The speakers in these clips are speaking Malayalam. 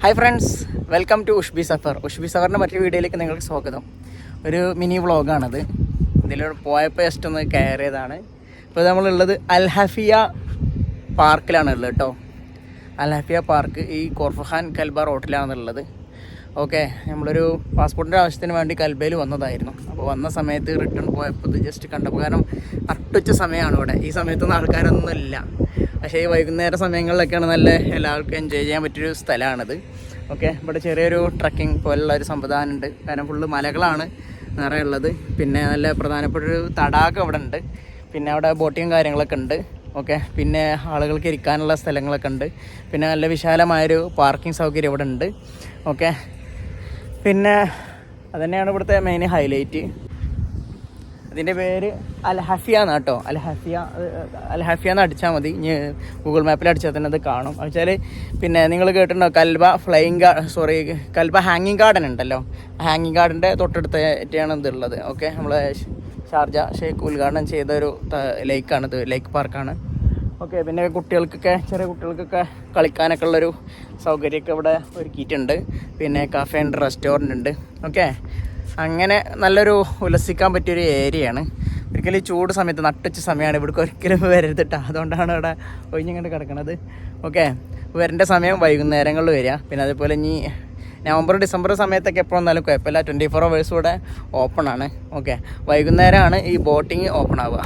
Hi friends, welcome to Ushbi Safar. Ushbi സഫറിൻ്റെ മറ്റൊരു വീഡിയോയിലേക്ക് നിങ്ങൾക്ക് സ്വാഗതം. ഒരു മിനി വ്ളോഗാണത്. ഇതിലൂടെ പോയപ്പോൾ ജസ്റ്റ് ഒന്ന് കയറിയതാണ്. ഇപ്പോൾ നമ്മളുള്ളത് അൽഹഫിയ പാർക്കിലാണ് ഉള്ളത് കേട്ടോ. അൽഹഫിയ പാർക്ക് ഈ കോർഫഹാൻ കൽബ റോട്ടിലാണുള്ളത്. ഓക്കെ, നമ്മളൊരു പാസ്പോർട്ടിൻ്റെ ആവശ്യത്തിന് വേണ്ടി കൽബയിൽ വന്നതായിരുന്നു. അപ്പോൾ വന്ന സമയത്ത് റിട്ടേൺ പോയപ്പോൾ ഇത് ജസ്റ്റ് കണ്ടപ്പോൾ, കാരണം നട്ടുച്ച സമയമാണ് ഇവിടെ. ഈ സമയത്തൊന്നും ആൾക്കാരൊന്നും ഇല്ല. പക്ഷേ ഈ വൈകുന്നേര സമയങ്ങളിലൊക്കെയാണ് നല്ല എല്ലാവർക്കും എൻജോയ് ചെയ്യാൻ പറ്റിയൊരു സ്ഥലമാണിത്. ഓക്കെ, ഇവിടെ ചെറിയൊരു ട്രക്കിംഗ് പോലുള്ള ഒരു സംവിധാനം ഉണ്ട്. കാരണം ഫുള്ള് മലകളാണ് നിറയെ ഉള്ളത്. പിന്നെ നല്ല പ്രധാനപ്പെട്ടൊരു തടാകം അവിടെ ഉണ്ട്. പിന്നെ അവിടെ ബോട്ടിങ്ങും കാര്യങ്ങളൊക്കെ ഉണ്ട്. ഓക്കെ, പിന്നെ ആളുകൾക്ക് ഇരിക്കാനുള്ള സ്ഥലങ്ങളൊക്കെ ഉണ്ട്. പിന്നെ നല്ല വിശാലമായൊരു പാർക്കിംഗ് സൗകര്യം ഇവിടെ ഉണ്ട്. ഓക്കെ, പിന്നെ അതുതന്നെയാണ് ഇവിടുത്തെ മെയിൻ ഹൈലൈറ്റ്. ഇതിൻ്റെ പേര് അൽഹഫിയ എന്നാണ് കേട്ടോ. അൽഹഫിയ എന്ന് അടിച്ചാൽ മതി. ഗൂഗിൾ മാപ്പിൽ അടിച്ചാൽ തന്നെ അത് കാണും. വെച്ചാൽ പിന്നെ നിങ്ങൾ കേട്ടിട്ടുണ്ടോ കൽബ ഹാങ്ങിങ് ഗാർഡൻ ഉണ്ടല്ലോ. ഹാങ്ങിങ് ഗാർഡൻ്റെ തൊട്ടടുത്തായിട്ടാണ് ഇതുള്ളത്. ഓക്കെ, നമ്മൾ ഷാർജ ഷെയ്ഖ് ഉദ്ഘാടനം ചെയ്ത ഒരു ലേക്കാണിത്, ലേക്ക് പാർക്കാണ്. ഓക്കെ, പിന്നെ ചെറിയ കുട്ടികൾക്കൊക്കെ കളിക്കാനൊക്കെ ഉള്ളൊരു സൗകര്യമൊക്കെ ഇവിടെ ഒരുക്കിയിട്ടുണ്ട്. പിന്നെ കഫേ ഉണ്ട്, റെസ്റ്റോറൻ്റ് ഉണ്ട്. ഓക്കെ, അങ്ങനെ നല്ലൊരു ഉല്ലസിക്കാൻ പറ്റിയൊരു ഏരിയയാണ്. ഒരിക്കലും ചൂട് സമയത്ത് നട്ടുച്ച സമയമാണ്, ഇവിടേക്ക് ഒരിക്കലും വരരുതിട്ടാ. അതുകൊണ്ടാണ് ഇവിടെ ഒഴിഞ്ഞിങ്ങോട്ട് കിടക്കുന്നത്. ഓക്കെ, വരേണ്ട സമയം വൈകുന്നേരങ്ങളിൽ വരിക. പിന്നെ അതേപോലെ ഇനി നവംബർ ഡിസംബർ സമയത്തൊക്കെ എപ്പോൾ വന്നാലും കുഴപ്പമില്ല. 24 hours ഇവിടെ ഓപ്പൺ ആണ്. ഓക്കെ, വൈകുന്നേരമാണ് ഈ ബോട്ടിങ് ഓപ്പൺ ആവുക.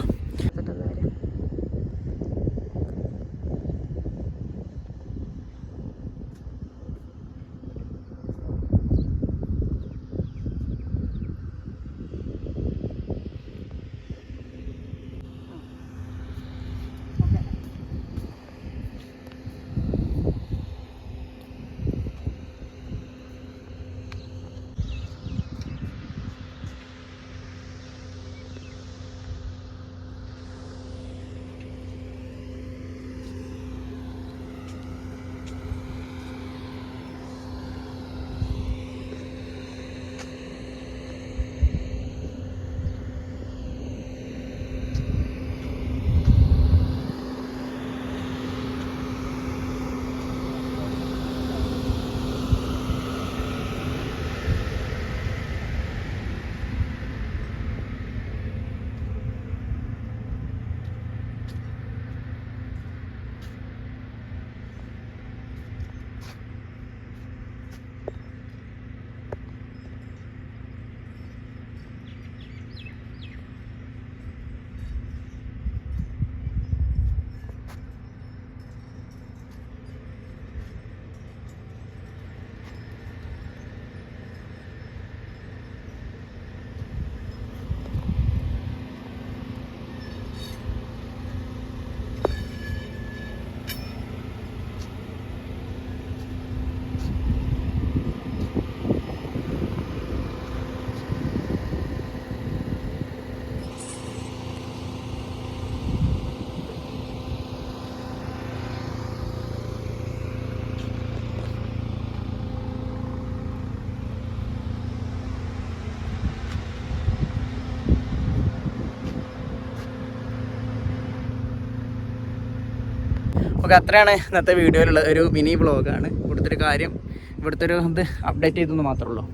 ഓക്കെ, അത്രയാണ് ഇന്നത്തെ വീഡിയോയിലുള്ള ഒരു മിനി വ്ളോഗാണ്. ഇവിടുത്തെ ഒരു ഇത് അപ്ഡേറ്റ് ചെയ്തെന്ന് മാത്രമേ ഉള്ളൂ.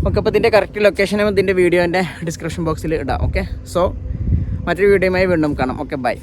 ഓക്കെ, അപ്പോൾ ഇതിൻ്റെ കറക്റ്റ് ലൊക്കേഷനും ഇതിൻ്റെ വീഡിയോൻ്റെ ഡിസ്ക്രിപ്ഷൻ ബോക്സിൽ ഇടാം. ഓക്കെ, സോ മറ്റൊരു വീഡിയോയുമായി വീണ്ടും കാണാം. Okay, by.